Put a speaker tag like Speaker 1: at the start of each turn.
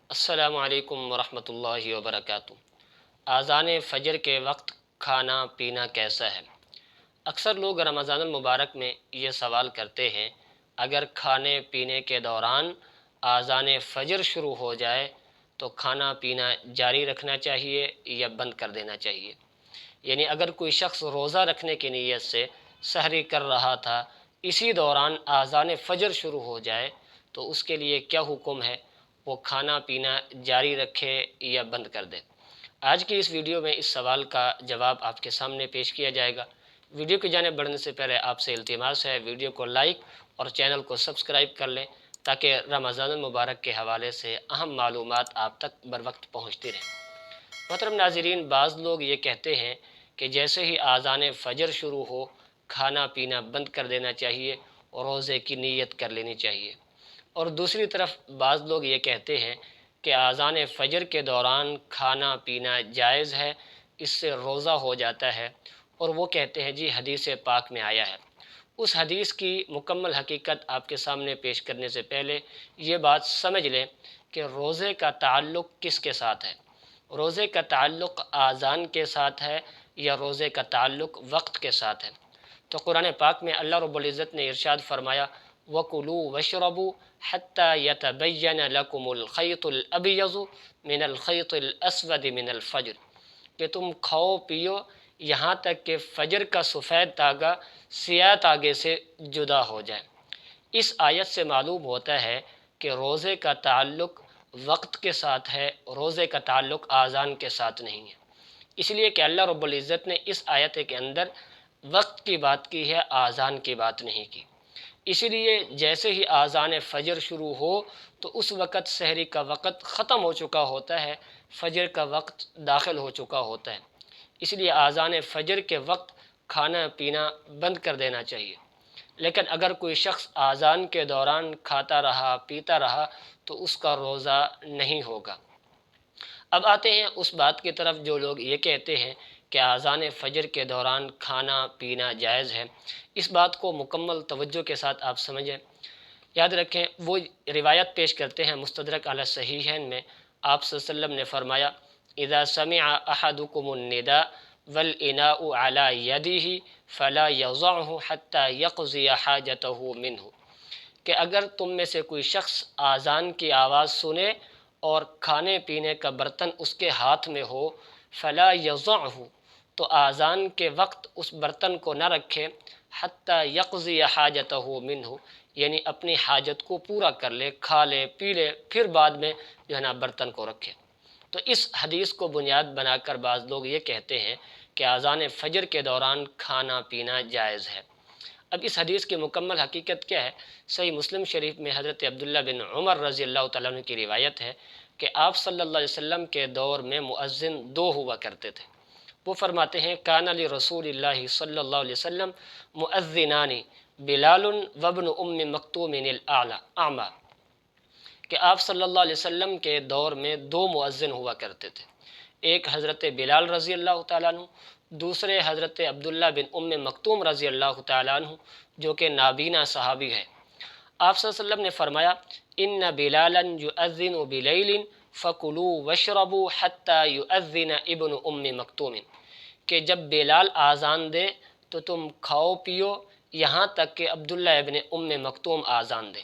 Speaker 1: السلام علیکم ورحمۃ اللہ وبرکاتہ۔ اذان فجر کے وقت کھانا پینا کیسا ہے؟ اکثر لوگ رمضان المبارک میں یہ سوال کرتے ہیں، اگر کھانے پینے کے دوران اذان فجر شروع ہو جائے تو کھانا پینا جاری رکھنا چاہیے یا بند کر دینا چاہیے؟ یعنی اگر کوئی شخص روزہ رکھنے کی نیت سے سحری کر رہا تھا، اسی دوران اذان فجر شروع ہو جائے تو اس کے لیے کیا حکم ہے؟ وہ کھانا پینا جاری رکھے یا بند کر دے؟ آج کی اس ویڈیو میں اس سوال کا جواب آپ کے سامنے پیش کیا جائے گا۔ ویڈیو کی جانب بڑھنے سے پہلے آپ سے التماس ہے ویڈیو کو لائک اور چینل کو سبسکرائب کر لیں تاکہ رمضان المبارک کے حوالے سے اہم معلومات آپ تک بر وقت پہنچتی رہیں۔ محترم ناظرین، بعض لوگ یہ کہتے ہیں کہ جیسے ہی اذان فجر شروع ہو کھانا پینا بند کر دینا چاہیے اور روزے کی نیت کر لینی چاہیے، اور دوسری طرف بعض لوگ یہ کہتے ہیں کہ اذان فجر کے دوران کھانا پینا جائز ہے، اس سے روزہ ہو جاتا ہے، اور وہ کہتے ہیں جی حدیث پاک میں آیا ہے۔ اس حدیث کی مکمل حقیقت آپ کے سامنے پیش کرنے سے پہلے یہ بات سمجھ لیں کہ روزے کا تعلق کس کے ساتھ ہے۔ روزے کا تعلق اذان کے ساتھ ہے یا روزے کا تعلق وقت کے ساتھ ہے؟ تو قرآن پاک میں اللہ رب العزت نے ارشاد فرمایا، وَكُلُوا وَاشْرَبُوا حَتَّى يَتَبَيَّنَ لَكُمُ الْخَيْطُ الْأَبْيَضُ مِنَ الْخَيْطِ الْأَسْوَدِ مِنَ الْفَجْرِ، کہ تم کھاؤ پیو یہاں تک کہ فجر کا سفید تاگا سیاہ تاگے سے جدا ہو جائے۔ اس آیت سے معلوم ہوتا ہے کہ روزے کا تعلق وقت کے ساتھ ہے، روزے کا تعلق اذان کے ساتھ نہیں ہے، اس لیے کہ اللہ رب العزت نے اس آیت کے اندر وقت کی بات کی ہے، اذان کی بات نہیں کی۔ اسی لیے جیسے ہی اذان فجر شروع ہو تو اس وقت سحری کا وقت ختم ہو چکا ہوتا ہے، فجر کا وقت داخل ہو چکا ہوتا ہے، اس لیے اذان فجر کے وقت کھانا پینا بند کر دینا چاہیے۔ لیکن اگر کوئی شخص اذان کے دوران کھاتا رہا پیتا رہا تو اس کا روزہ نہیں ہوگا۔ اب آتے ہیں اس بات کی طرف جو لوگ یہ کہتے ہیں کہ اذان فجر کے دوران کھانا پینا جائز ہے۔ اس بات کو مکمل توجہ کے ساتھ آپ سمجھیں، یاد رکھیں۔ وہ روایت پیش کرتے ہیں مستدرک علی الصحیحین میں، آپ صلی اللہ علیہ وسلم نے فرمایا، اذا سمع احدکم النداء والاناء علی یدہ فلا یضعہ حتی یقضی حاجتہ منہ، کہ اگر تم میں سے کوئی شخص اذان کی آواز سنے اور کھانے پینے کا برتن اس کے ہاتھ میں ہو، فلا یضعہ، تو اذان کے وقت اس برتن کو نہ رکھے، حتی یقضی حاجتہ منہ، یعنی اپنی حاجت کو پورا کر لے، کھا لے پی لے، پھر بعد میں جو ہے نا برتن کو رکھے۔ تو اس حدیث کو بنیاد بنا کر بعض لوگ یہ کہتے ہیں کہ اذان فجر کے دوران کھانا پینا جائز ہے۔ اب اس حدیث کی مکمل حقیقت کیا ہے؟ صحیح مسلم شریف میں حضرت عبداللہ بن عمر رضی اللہ تعالیٰ عنہ کی روایت ہے کہ آپ صلی اللہ علیہ وسلم کے دور میں مؤذن دو ہوا کرتے تھے۔ وہ فرماتے ہیں، کان لرسول اللہ صلی اللہ علیہ وسلم مؤذنان بلال وابن ام مکتوم الاعمی، کہ آپ صلی اللہ علیہ وسلم کے دور میں دو مؤذن ہوا کرتے تھے، ایک حضرت بلال رضی اللہ تعالیٰ عنہ، دوسرے حضرت عبداللہ بن ام مکتوم رضی اللہ تعالیٰ عنہ، جو کہ نابینا صحابی ہے۔ آپ صلی اللہ علیہ وسلم نے فرمایا، ان بلالا یؤذن بلیل فکلوا واشربوا حتی یؤذن ابن ام مکتوم، کہ جب بلال آذان دے تو تم کھاؤ پیو یہاں تک کہ عبداللہ ابن ام مکتوم آذان دے۔